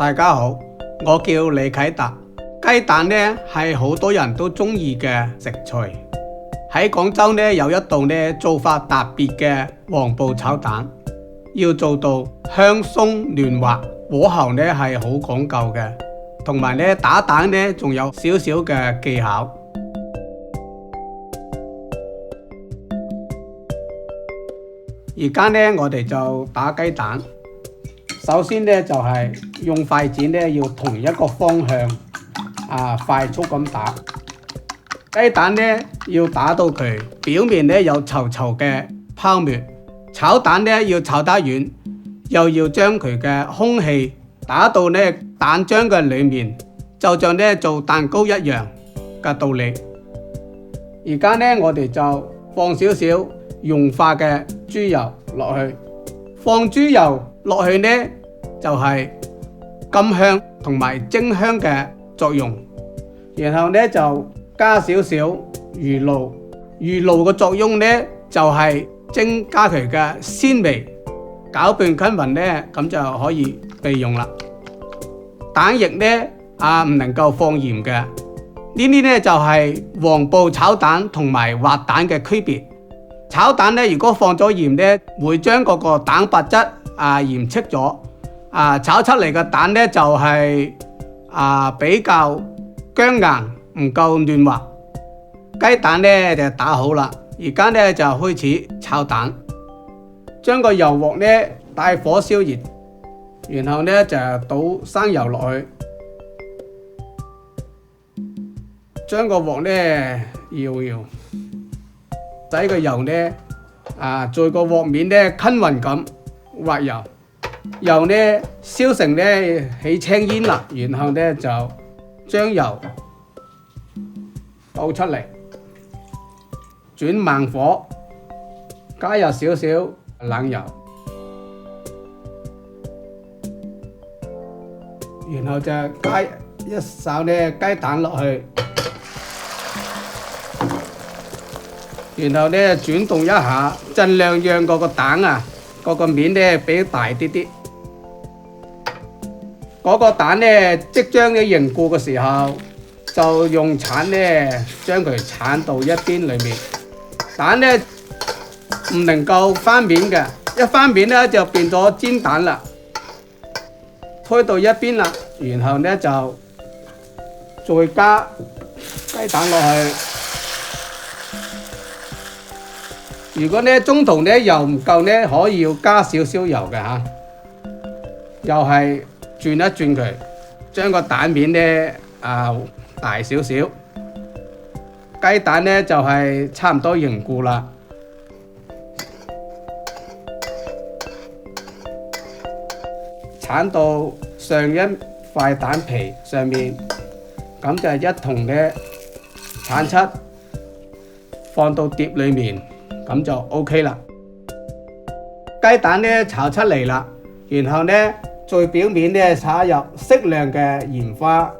大家好，我叫李啟達。雞蛋呢係好多人都中意嘅食材。喺廣州呢有一道呢做法特別嘅黃埔炒蛋，要做到香鬆嫩滑，火候呢係好講究嘅，同埋呢打蛋呢仲有少少嘅技巧。而家呢我哋就打雞蛋。首先呢就係用筷子呢要同一個方向快速咁打雞蛋呢，要打到佢表面呢有稠稠嘅泡沫。炒蛋呢要炒得軟，又要將佢嘅空氣打到呢蛋漿嘅裏面，就像呢做蛋糕一樣嘅道理。而家呢我哋就放少少溶化嘅豬油落去，放豬油落去呢就係甘香同埋蒸香嘅作用。然後呢就加少少魚露，魚露嘅作用呢就係增加佢嘅鮮味，攪拌均勻呢咁就可以備用啦。蛋液呢唔能夠放鹽嘅，呢啲呢就係黃埔炒蛋同埋滑蛋嘅區別。炒蛋呢如果放咗鹽呢，會將嗰個蛋白質鹽斥咗，炒出嚟嘅蛋呢就係比較僵硬，唔夠嫩滑。雞蛋呢就打好啦，而家呢就開始炒蛋。將個油鑊呢大火燒熱，然後呢就倒生油落去，將個鑊呢搖搖，使個油呢在個鑊面呢均勻咁滑油，油呢燒成呢起青煙啦，然後呢就將油倒出嚟，轉慢火，加入少少冷油，然後就加一勺呢雞蛋落去，然後呢轉動一下，盡量讓嗰個蛋嗰個面呢比大啲啲。嗰個蛋呢即將呢凝固嘅時候，就用鏟呢將佢鏟到一邊裏面。蛋呢唔能夠翻面嘅，一翻面呢就變咗煎蛋啦。推到一邊啦，然後呢就再加雞蛋落去。如果呢中途呢油唔夠呢，可以要加少少油嘅嚇。又係轉一轉佢，將個蛋面呢大少少。雞蛋呢就係差唔多凝固啦。鏟到上一塊蛋皮上面，咁就一同呢鏟出，放到碟裏面，咁就 OK 啦。雞蛋呢炒出嚟啦，然後呢在表面呢撒入適量嘅鹽花，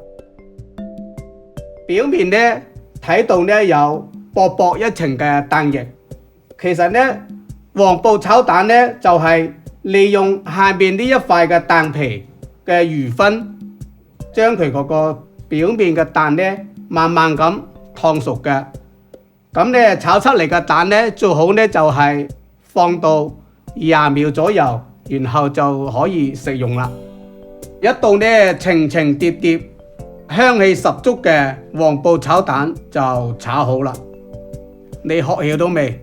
表面呢睇到呢有薄薄一層嘅蛋液。其實呢黃埔炒蛋呢就係利用下面呢一塊嘅蛋皮嘅餘分，將佢嗰個表面嘅蛋呢慢慢咁燙熟嘅。咁呢炒出嚟嘅蛋呢最好呢就係放到20秒左右，然後就可以食用啦。一道呢層層疊疊、香氣十足嘅黃埔炒蛋就炒好啦。你學曉到未？